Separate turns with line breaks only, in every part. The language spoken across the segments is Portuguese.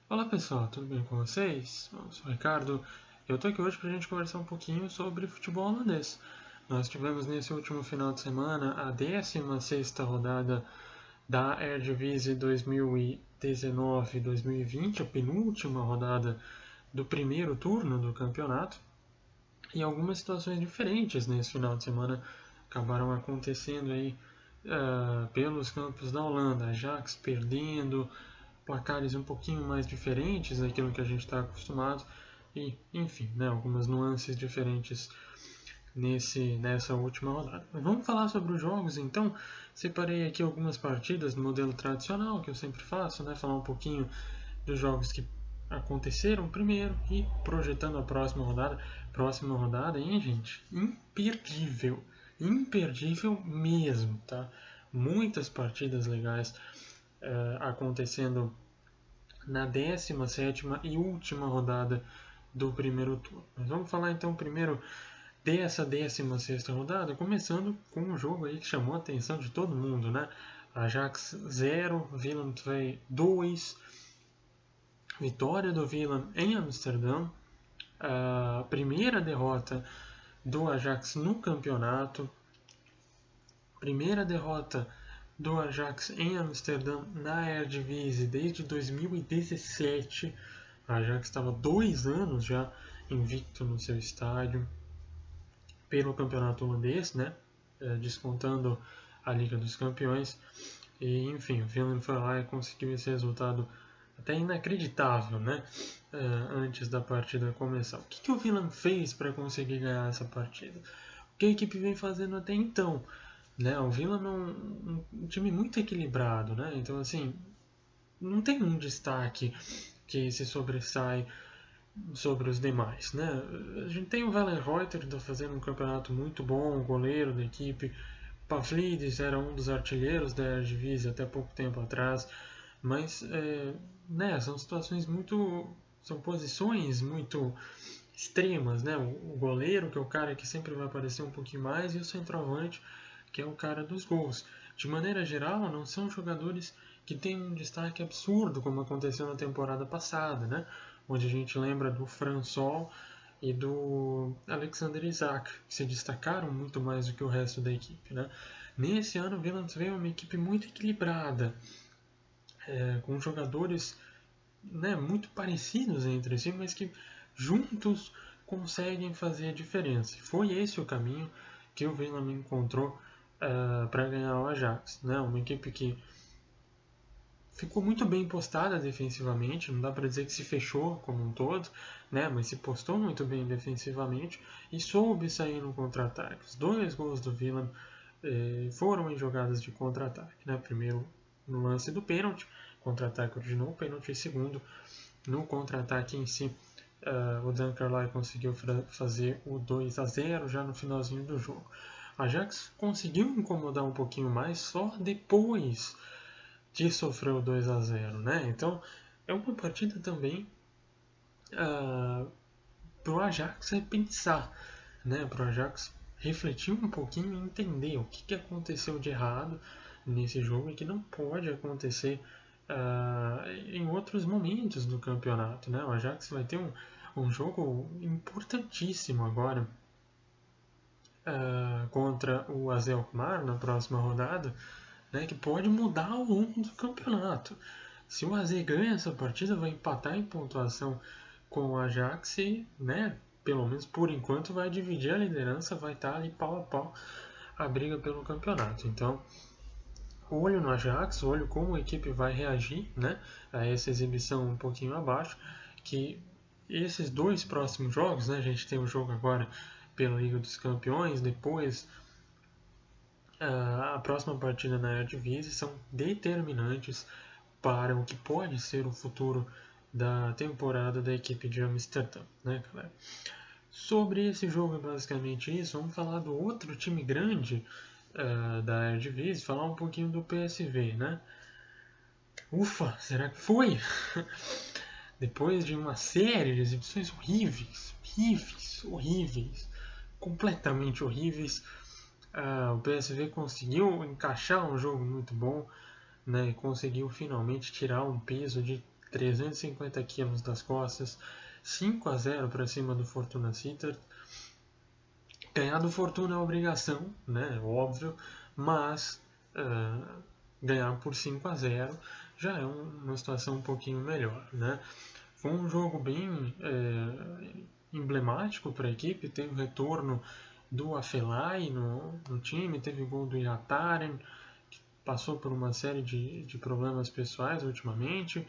Olá pessoal, tudo bem com vocês? Eu sou o Ricardo. Eu tô aqui hoje pra gente conversar um pouquinho sobre futebol holandês. Nós tivemos nesse último final de semana a 16ª rodada da Eredivisie 2019-2020, a penúltima rodada do primeiro turno do campeonato. E algumas situações diferentes nesse final de semana acabaram acontecendo aí pelos campos da Holanda. Ajax perdendo, placares um pouquinho mais diferentes daquilo que a gente está acostumado e, enfim, né, algumas nuances diferentes nessa última rodada. Mas vamos falar sobre os jogos, então. Separei aqui algumas partidas no modelo tradicional que eu sempre faço, né, falar um pouquinho dos jogos que aconteceram primeiro e projetando a próxima rodada. Próxima rodada, hein, gente? Imperdível. Imperdível mesmo, tá? Muitas partidas legais acontecendo na 17ª e última rodada do primeiro turno. Mas vamos falar então primeiro dessa 16ª rodada, começando com um jogo aí que chamou a atenção de todo mundo, né? Ajax 0, Willem 2, vitória do Willem em Amsterdã, a primeira derrota do Ajax no campeonato, primeira derrota do Ajax em Amsterdã na Eredivisie desde 2017. O Ajax estava 2 anos já invicto no seu estádio pelo campeonato holandês, né? Descontando a Liga dos Campeões. E, enfim, o Willem foi lá e conseguiu esse resultado até inacreditável, né? Antes da partida começar. O que o Willem fez para conseguir ganhar essa partida? O que a equipe vem fazendo até então? Né? O Willem é um time muito equilibrado, né? Então, assim, não tem um destaque que se sobressai sobre os demais, né? A gente tem o Wellenreuter que está fazendo um campeonato muito bom, o goleiro da equipe. Pavlidis era um dos artilheiros da Eredivisie até pouco tempo atrás, mas né, são situações muito, são posições muito extremas, né? O goleiro, que é o cara que sempre vai aparecer um pouquinho mais, e o centroavante, que é o cara dos gols. De maneira geral, não são jogadores que têm um destaque absurdo, como aconteceu na temporada passada, né? Onde a gente lembra do François e do Alexander Isak, que se destacaram muito mais do que o resto da equipe, né? Nesse ano, o Willem veio uma equipe muito equilibrada, com jogadores, né, muito parecidos entre si, mas que juntos conseguem fazer a diferença. Foi esse o caminho que o Willem encontrou para ganhar o Ajax, né? Uma equipe que ficou muito bem postada defensivamente, não dá para dizer que se fechou como um todo, né? Mas se postou muito bem defensivamente e soube sair no contra-ataque. Os 2 gols do Willem foram em jogadas de contra-ataque, né? Primeiro no lance do pênalti, contra-ataque originou o pênalti, e segundo no contra-ataque em si, o Dan Carlyle conseguiu fazer o 2-0 já no finalzinho do jogo. A Ajax conseguiu incomodar um pouquinho mais só depois de sofrer o 2-0, né? Então é uma partida também para o Ajax repensar, né? Para o Ajax refletir um pouquinho e entender o que aconteceu de errado nesse jogo e que não pode acontecer em outros momentos do campeonato, né? O Ajax vai ter um jogo importantíssimo agora contra o AZ Alkmaar na próxima rodada, né? Que pode mudar o rumo do campeonato. Se o AZ ganha essa partida, vai empatar em pontuação com o Ajax e, né, pelo menos por enquanto, vai dividir a liderança, vai estar ali pau a pau a briga pelo campeonato. Então, olho no Ajax, olho como a equipe vai reagir, né, a essa exibição um pouquinho abaixo, que esses 2 próximos jogos, né, a gente tem o jogo agora pela Liga dos Campeões, depois a próxima partida na Eredivisie, são determinantes para o que pode ser o futuro da temporada da equipe de Amsterdã, né, galera? Sobre esse jogo é basicamente isso. Vamos falar do outro time grande da Eredivisie, falar um pouquinho do PSV, né? Ufa, será que foi? Depois de uma série de exibições horríveis, completamente horríveis, o PSV conseguiu encaixar um jogo muito bom, né? E conseguiu finalmente tirar um peso de 350 quilos das costas, 5-0 para cima do Fortuna Sittard. Ganhar do Fortuna é obrigação, né? Óbvio, mas ganhar por 5-0 já é uma situação um pouquinho melhor, né? Foi um jogo bem emblemático para a equipe, teve o retorno do Afelai no time, teve o gol do Ihataren, que passou por uma série de problemas pessoais ultimamente,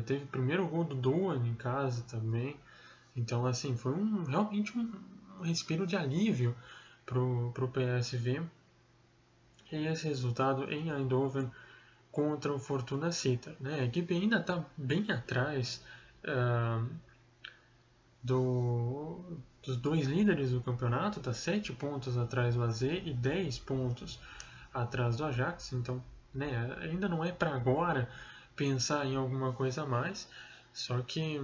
teve o primeiro gol do Doan em casa também, então assim, foi realmente um respiro de alívio pro PSV, e esse resultado em Eindhoven contra o Fortuna Sittard, né? A equipe ainda está bem atrás dos dois líderes do campeonato, está 7 pontos atrás do AZ e 10 pontos atrás do Ajax, então né, ainda não é para agora pensar em alguma coisa a mais, só que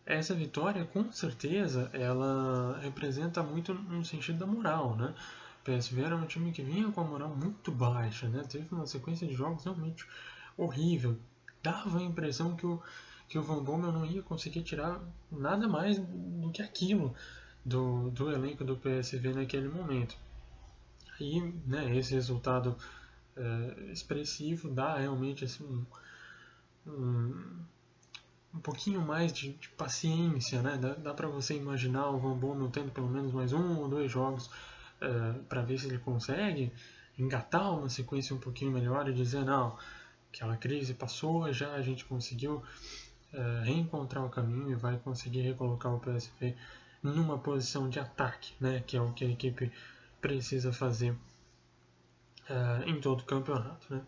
essa vitória com certeza ela representa muito no sentido da moral, né? O PSV era um time que vinha com a moral muito baixa, né? Teve uma sequência de jogos realmente horrível, dava a impressão que o Van Bommel não ia conseguir tirar nada mais do que aquilo do elenco do PSV naquele momento. E né, esse resultado expressivo dá realmente assim, um pouquinho mais de paciência, né? Dá para você imaginar o Van Bommel tendo pelo menos mais 1 ou 2 jogos para ver se ele consegue engatar uma sequência um pouquinho melhor e dizer, não, aquela crise passou, já a gente conseguiu reencontrar o caminho e vai conseguir recolocar o PSV numa posição de ataque, né, que é o que a equipe precisa fazer em todo o campeonato. Né.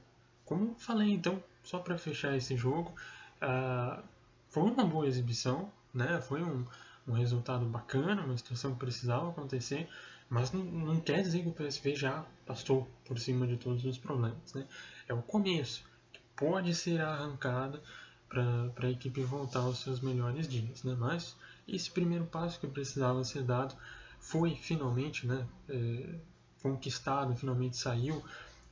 Como falei, então, só para fechar esse jogo, foi uma boa exibição, né, foi um resultado bacana, uma situação que precisava acontecer, mas não quer dizer que o PSV já passou por cima de todos os problemas. Né. É o começo, que pode ser a arrancada para a equipe voltar aos seus melhores dias, né? Mas esse primeiro passo que precisava ser dado foi finalmente, né, conquistado, finalmente saiu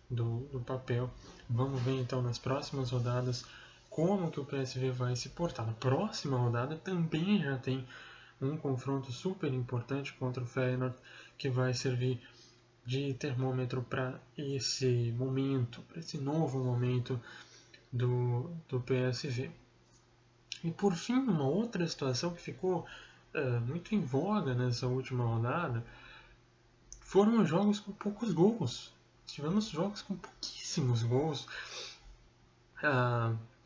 do papel. Vamos ver então nas próximas rodadas como que o PSV vai se portar. Na próxima rodada também já tem um confronto super importante contra o Feyenoord, que vai servir de termômetro para esse momento, para esse novo momento do PSV. E por fim, uma outra situação que ficou muito em voga nessa última rodada foram os jogos com poucos gols. Tivemos jogos com pouquíssimos gols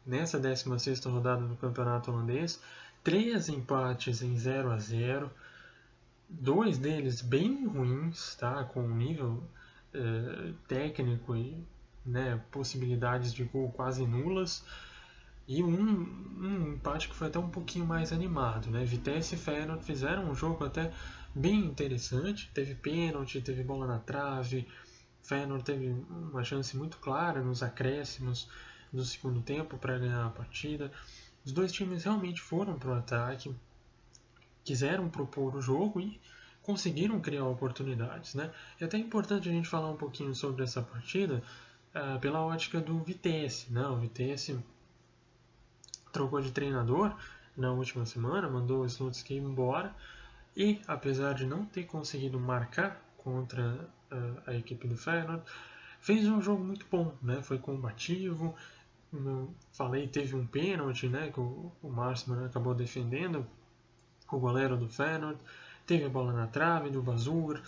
nessa 16ª rodada do campeonato holandês. 3 empates em 0-0, 2 deles bem ruins, tá? Com nível técnico e né, possibilidades de gol quase nulas. E um empate que foi até um pouquinho mais animado, né? Vitesse e Feyenoord fizeram um jogo até bem interessante. Teve pênalti, teve bola na trave. Feyenoord teve uma chance muito clara nos acréscimos do segundo tempo para ganhar a partida. Os dois times realmente foram para o ataque, quiseram propor o jogo e conseguiram criar oportunidades, né? É até importante a gente falar um pouquinho sobre essa partida pela ótica do Vitesse, né? O Vitesse trocou de treinador na última semana, mandou o Slutsky embora e, apesar de não ter conseguido marcar contra a equipe do Feyenoord, fez um jogo muito bom, né? Foi combativo, falei, teve um pênalti, né, que o Marsman acabou defendendo, o goleiro do Feyenoord, teve a bola na trave do Bazur.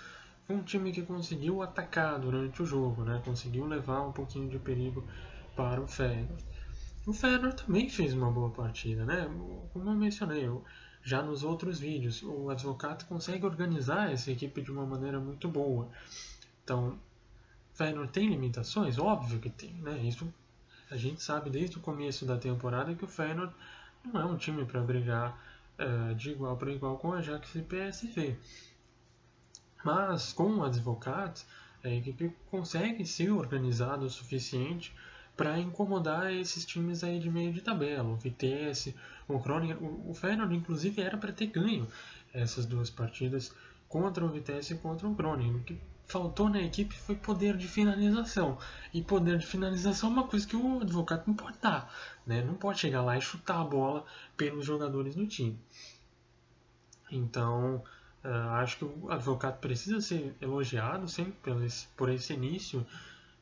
Foi um time que conseguiu atacar durante o jogo, né? Conseguiu levar um pouquinho de perigo para o Feyenoord. O Feyenoord também fez uma boa partida, né? Como eu mencionei, já nos outros vídeos, o Advocaat consegue organizar essa equipe de uma maneira muito boa. Então, o Feyenoord tem limitações? Óbvio que tem, né? Isso a gente sabe desde o começo da temporada que o Feyenoord não é um time para brigar de igual para igual com a Ajax e PSV. Mas com o Advocaat, a equipe consegue ser organizada o suficiente para incomodar esses times aí de meio de tabela, o Vitesse, o Groningen. O Feyenoord, inclusive, era para ter ganho essas duas partidas contra o Vitesse e contra o Groningen, que faltou na equipe foi poder de finalização. E poder de finalização é uma coisa que o Advocaat não pode dar. Né? Não pode chegar lá e chutar a bola pelos jogadores do time. Então, acho que o Advocaat precisa ser elogiado sempre por esse início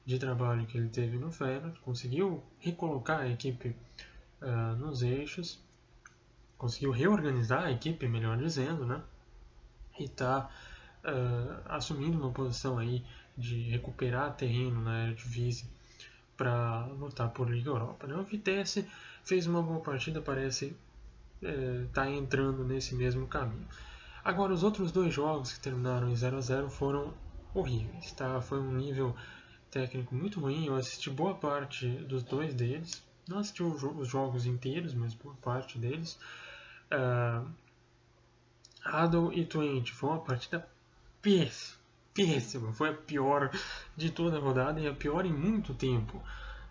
de trabalho que ele teve no Feyenoord. Conseguiu recolocar a equipe nos eixos, conseguiu reorganizar a equipe, melhor dizendo, né? E está assumindo uma posição aí de recuperar terreno na Eredivisie para lutar por Liga Europa. Né? O Vitesse fez uma boa partida, parece estar entrando nesse mesmo caminho. Agora, os outros dois jogos que terminaram em 0-0 foram horríveis. Tá? Foi um nível técnico muito ruim. Eu assisti boa parte dos dois deles. Não assisti os jogos inteiros, mas boa parte deles. Adel e Twente foi uma partida péssima. Foi a pior de toda a rodada e a pior em muito tempo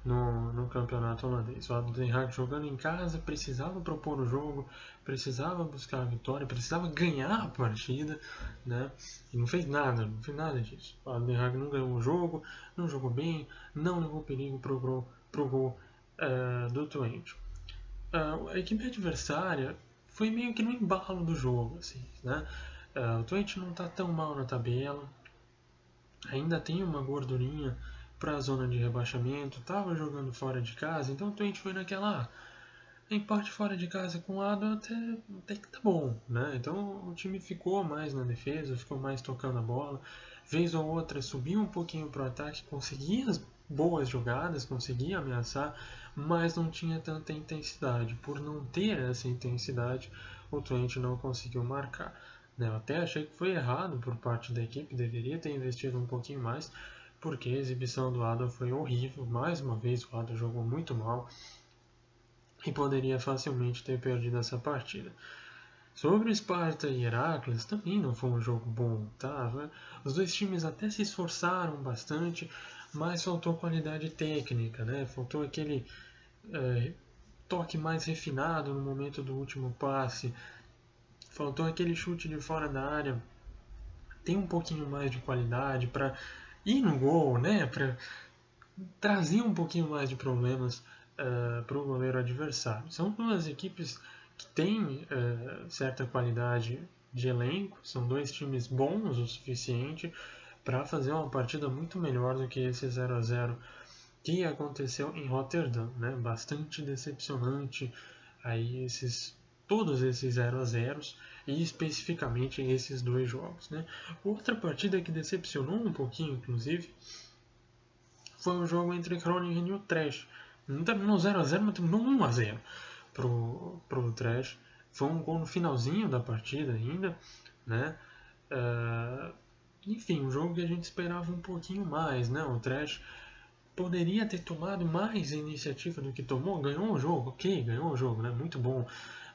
no campeonato holandês. O Adel Den Haag jogando em casa, precisava propor o jogo, precisava buscar a vitória, precisava ganhar a partida, né? E não fez nada disso. O Adel Den Haag não ganhou o jogo, não jogou bem, não levou perigo pro gol do Twente. A equipe adversária foi meio que no embalo do jogo, assim, né? O Twente não está tão mal na tabela, ainda tem uma gordurinha para a zona de rebaixamento, estava jogando fora de casa, então o Twente foi naquela empate fora de casa com o Adel até que tá bom, né? Então o time ficou mais na defesa, ficou mais tocando a bola, vez ou outra subiu um pouquinho pro ataque, conseguia as boas jogadas, conseguia ameaçar, mas não tinha tanta intensidade. Por não ter essa intensidade, o Twente não conseguiu marcar. Eu até achei que foi errado por parte da equipe, deveria ter investido um pouquinho mais, porque a exibição do Adel foi horrível. Mais uma vez o Adel jogou muito mal e poderia facilmente ter perdido essa partida. Sobre o Sparta e Heracles, também não foi um jogo bom, tá? Os dois times até se esforçaram bastante, mas faltou qualidade técnica, né? Faltou aquele toque mais refinado no momento do último passe, faltou aquele chute de fora da área, tem um pouquinho mais de qualidade para ir no gol, né? Para trazer um pouquinho mais de problemas para o goleiro adversário. São duas equipes que têm certa qualidade de elenco, são dois times bons o suficiente para fazer uma partida muito melhor do que esse 0-0 que aconteceu em Rotterdam, né? Bastante decepcionante aí todos esses 0-0 e especificamente esses dois jogos, né? Outra partida que decepcionou um pouquinho, inclusive, foi o jogo entre Groningen e o Trash. Não terminou 0-0, mas terminou 1-0 pro Trash. Foi um gol no finalzinho da partida ainda, né? Enfim, um jogo que a gente esperava um pouquinho mais, né? O Trash poderia ter tomado mais iniciativa do que tomou, ganhou o jogo, ok, ganhou o jogo, né? Muito bom.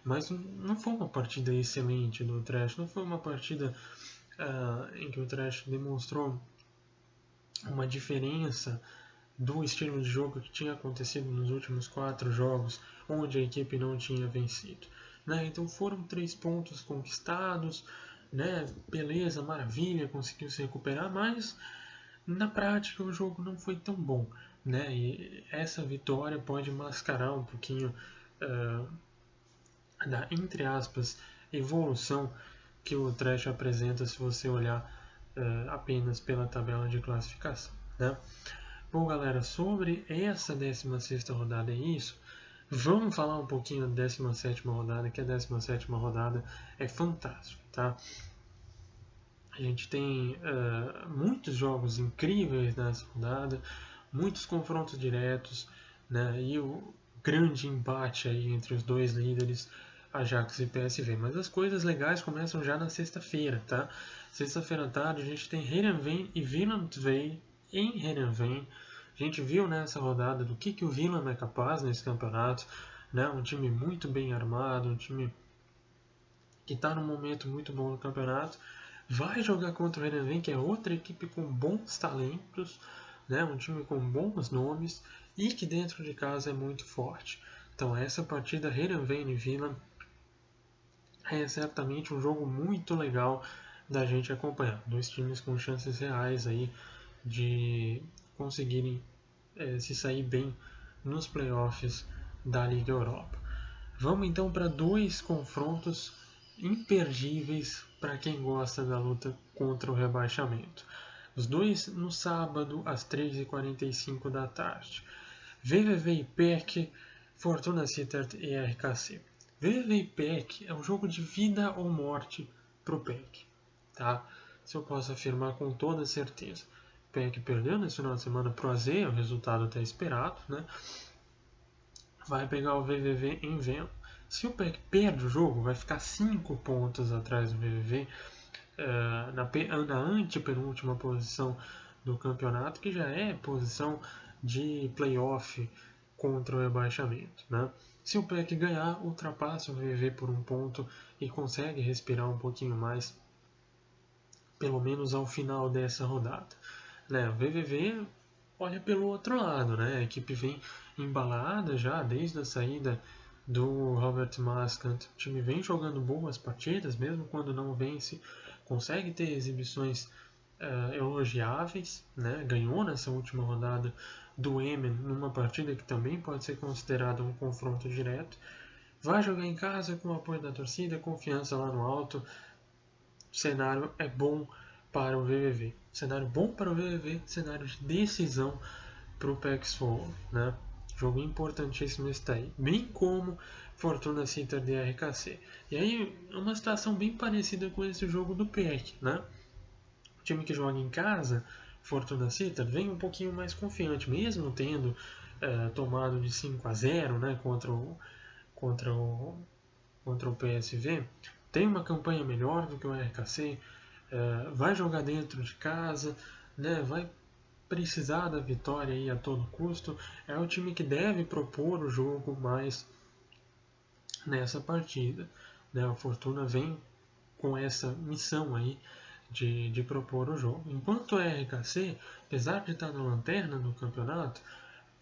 Mas não foi uma partida excelente do Trash, não foi uma partida em que o Trash demonstrou uma diferença do estilo de jogo que tinha acontecido nos últimos 4 jogos, onde a equipe não tinha vencido. Né? Então foram 3 pontos conquistados, né? Beleza, maravilha, conseguiu se recuperar, mas na prática o jogo não foi tão bom. Né? E essa vitória pode mascarar um pouquinho da, entre aspas, evolução que o Trash apresenta se você olhar apenas pela tabela de classificação. Né? Bom, galera, sobre essa 16ª rodada é isso. Vamos falar um pouquinho da 17ª rodada, que a 17ª rodada é fantástica, tá? A gente tem muitos jogos incríveis nessa rodada, muitos confrontos diretos, né? E o grande embate aí entre os dois líderes, Ajax e PSV. Mas as coisas legais começam já na sexta-feira, tá? Sexta-feira à tarde a gente tem Heerenveen e Willem II em Heerenveen. A gente viu nessa rodada do que o Willem é capaz nesse campeonato, né? Um time muito bem armado, um time que está num momento muito bom no campeonato. Vai jogar contra o Heerenveen, que é outra equipe com bons talentos, né? Um time com bons nomes e que dentro de casa é muito forte. Então essa partida Heerenveen e Willem é certamente um jogo muito legal da gente acompanhar. Dois times com chances reais aí de conseguirem se sair bem nos playoffs da Liga Europa. Vamos então para dois confrontos imperdíveis para quem gosta da luta contra o rebaixamento. Os dois no sábado às 3h45 da tarde. VVV e PEC, Fortuna Sittard e RKC. VVV e PEC é um jogo de vida ou morte para o PEC. Tá? Isso eu posso afirmar com toda certeza. O PEC perdeu nesse final de semana para o AZ, o resultado até esperado, né? Vai pegar o VVV em Venlo. Se o PEC perde o jogo, vai ficar 5 pontos atrás do VVV na antepenúltima posição do campeonato, que já é posição de playoff contra o rebaixamento. Né? Se o PEC ganhar, ultrapassa o VVV por 1 ponto e consegue respirar um pouquinho mais, pelo menos ao final dessa rodada. Né? O VVV olha pelo outro lado, né? A equipe vem embalada já desde a saída do Robert Maskant. O time vem jogando boas partidas, mesmo quando não vence, consegue ter exibições elogiáveis, né? Ganhou nessa última rodada do Emen, numa partida que também pode ser considerada um confronto direto. Vai jogar em casa com o apoio da torcida, confiança lá no alto. O cenário é bom para o VVV. Cenário bom para o VVV, cenário de decisão para o PEC Swallow, né? Jogo importantíssimo está aí. Bem como Fortuna Sittard e RKC. E aí, uma situação bem parecida com esse jogo do PEC, né? O time que joga em casa, Fortuna Sittard, vem um pouquinho mais confiante, mesmo tendo tomado de 5-0, né, contra o PSV. Tem uma campanha melhor do que o RKC, vai jogar dentro de casa, né, vai precisar da vitória aí a todo custo. É o time que deve propor o jogo mais nessa partida. Né? A Fortuna vem com essa missão aí de propor o jogo. Enquanto o RKC, apesar de estar na lanterna do campeonato,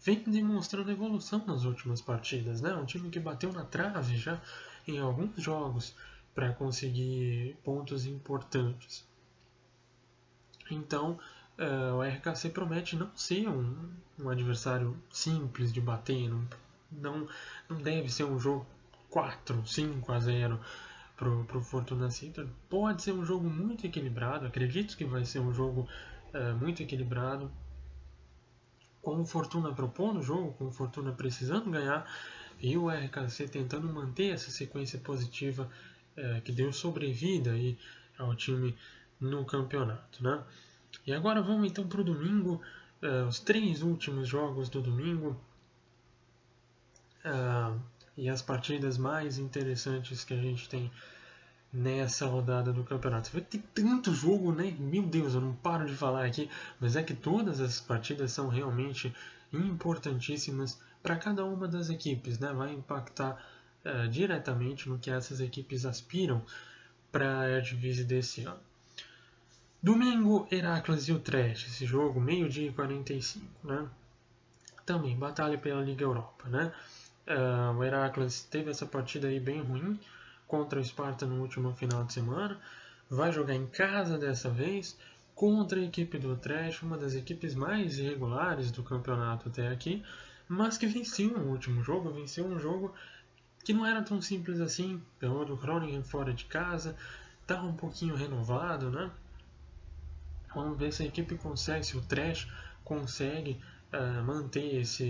vem demonstrando evolução nas últimas partidas. Né? Um time que bateu na trave já em alguns jogos para conseguir pontos importantes. Então, o RKC promete não ser um adversário simples de bater, não deve ser um jogo 4-5-0 para o Fortuna Sittard. Pode ser um jogo muito equilibrado, acredito que vai ser um jogo muito equilibrado, com o Fortuna propondo o jogo, com o Fortuna precisando ganhar e o RKC tentando manter essa sequência positiva que deu sobrevida aí ao time no campeonato, né? E agora vamos então para o domingo, os 3 últimos jogos do domingo e as partidas mais interessantes que a gente tem nessa rodada do campeonato. Vai ter tanto jogo, né? Meu Deus, eu não paro de falar aqui, mas é que todas essas partidas são realmente importantíssimas para cada uma das equipes, né? Vai impactar diretamente no que essas equipes aspiram para a Eredivisie desse ano. Domingo, Heracles e Utrecht, esse jogo, 12h45, né? Também, batalha pela Liga Europa, né? O Heracles teve essa partida aí bem ruim contra o Sparta no último final de semana. Vai jogar em casa dessa vez contra a equipe do Utrecht, uma das equipes mais irregulares do campeonato até aqui, mas que venceu no último jogo, venceu um jogo que não era tão simples assim, ganhou do Groningen fora de casa, estava um pouquinho renovado, né? Vamos ver se a equipe consegue, se o Trash consegue manter essa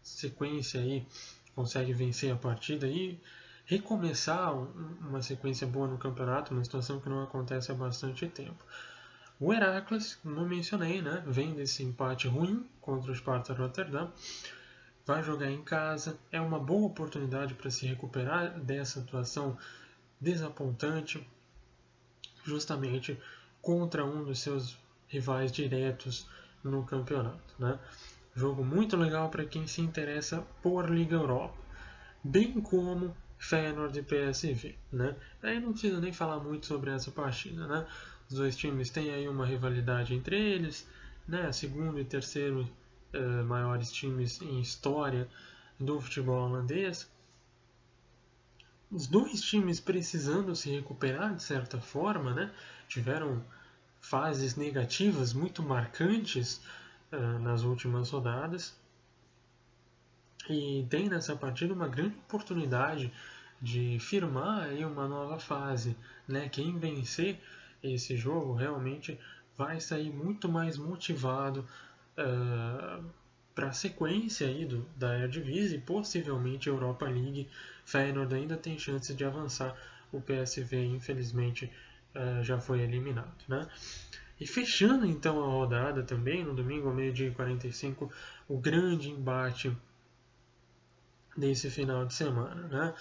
sequência aí, consegue vencer a partida e recomeçar uma sequência boa no campeonato, uma situação que não acontece há bastante tempo. O Heracles, como eu mencionei, né, vem desse empate ruim contra o Sparta Rotterdam, vai jogar em casa, é uma boa oportunidade para se recuperar dessa atuação desapontante, justamente contra um dos seus rivais diretos no campeonato, né? Jogo muito legal para quem se interessa por Liga Europa, bem como Feyenoord e PSV, né? Aí não precisa nem falar muito sobre essa partida, né? Os dois times têm aí uma rivalidade entre eles, né? Segundo e terceiro maiores times em história do futebol holandês. os dois times precisando se recuperar de certa forma, né? Tiveram fases negativas muito marcantes nas últimas rodadas. E tem nessa partida uma grande oportunidade de firmar aí uma nova fase, né? Quem vencer esse jogo realmente vai sair muito mais motivado para a sequência aí da Eredivisie e possivelmente Europa League. Feyenoord ainda tem chance de avançar, o PSV infelizmente já foi eliminado, né? E fechando então a rodada também, no domingo ao meio-dia e 45, o grande embate desse final de semana, né?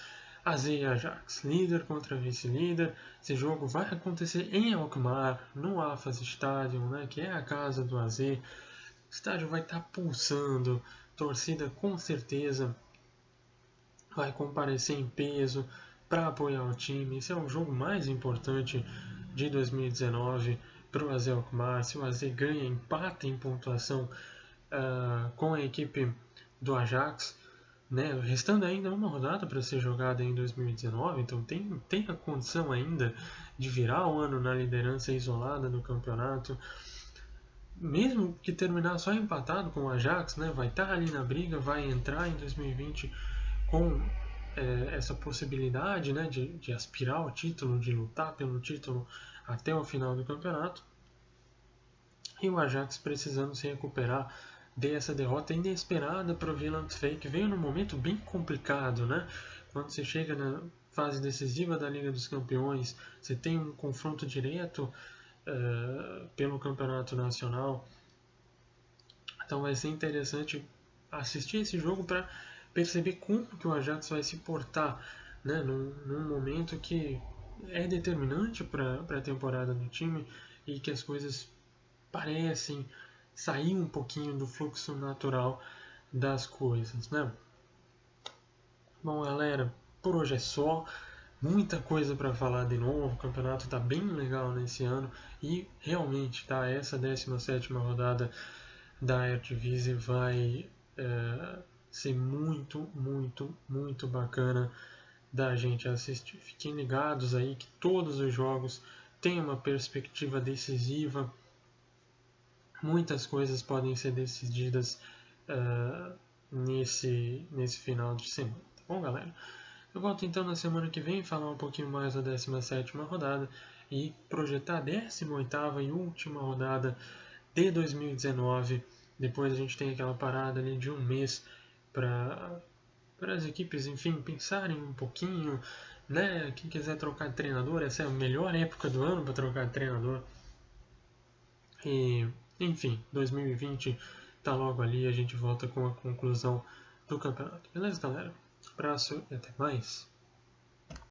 AZ e Ajax, líder contra vice-líder. Esse jogo vai acontecer em Alkmaar, no Afas Stadium, né? Que é a casa do AZ. O estádio vai estar pulsando, torcida com certeza vai comparecer em peso para apoiar o time. Esse é o jogo mais importante de 2019 para o AZ Alkmaar. Se o AZ ganha, empata em pontuação com a equipe do Ajax, né? Restando ainda uma rodada para ser jogada em 2019, então tem a condição ainda de virar o ano na liderança isolada do campeonato. Mesmo que terminar só empatado com o Ajax, né? Vai estar ali na briga, vai entrar em 2020 com essa possibilidade, né? De aspirar ao título, de lutar pelo título até o final do campeonato. E o Ajax precisando se recuperar dessa derrota inesperada para o Willem II, que veio num momento bem complicado, né? Quando você chega na fase decisiva da Liga dos Campeões, você tem um confronto direto pelo Campeonato Nacional. Então vai ser interessante assistir esse jogo para perceber como que o Ajax vai se portar, né? Num momento que é determinante para a temporada do time e que as coisas parecem sair um pouquinho do fluxo natural das coisas, né? Bom, galera, por hoje é só. Muita coisa para falar de novo. O campeonato está bem legal nesse ano e realmente, tá? Essa 17ª rodada da Eredivisie vai ser muito, muito, muito bacana da gente assistir. Fiquem ligados aí que todos os jogos têm uma perspectiva decisiva. Muitas coisas podem ser decididas nesse final de semana. Tá bom, galera? Eu volto então na semana que vem falar um pouquinho mais da 17ª rodada e projetar a 18ª e última rodada de 2019. Depois a gente tem aquela parada ali de um mês para as equipes, enfim, pensarem um pouquinho, né? Quem quiser trocar de treinador, essa é a melhor época do ano para trocar de treinador. E, enfim, 2020 tá logo ali, a gente volta com a conclusão do campeonato. Beleza, galera? Abraço e até mais.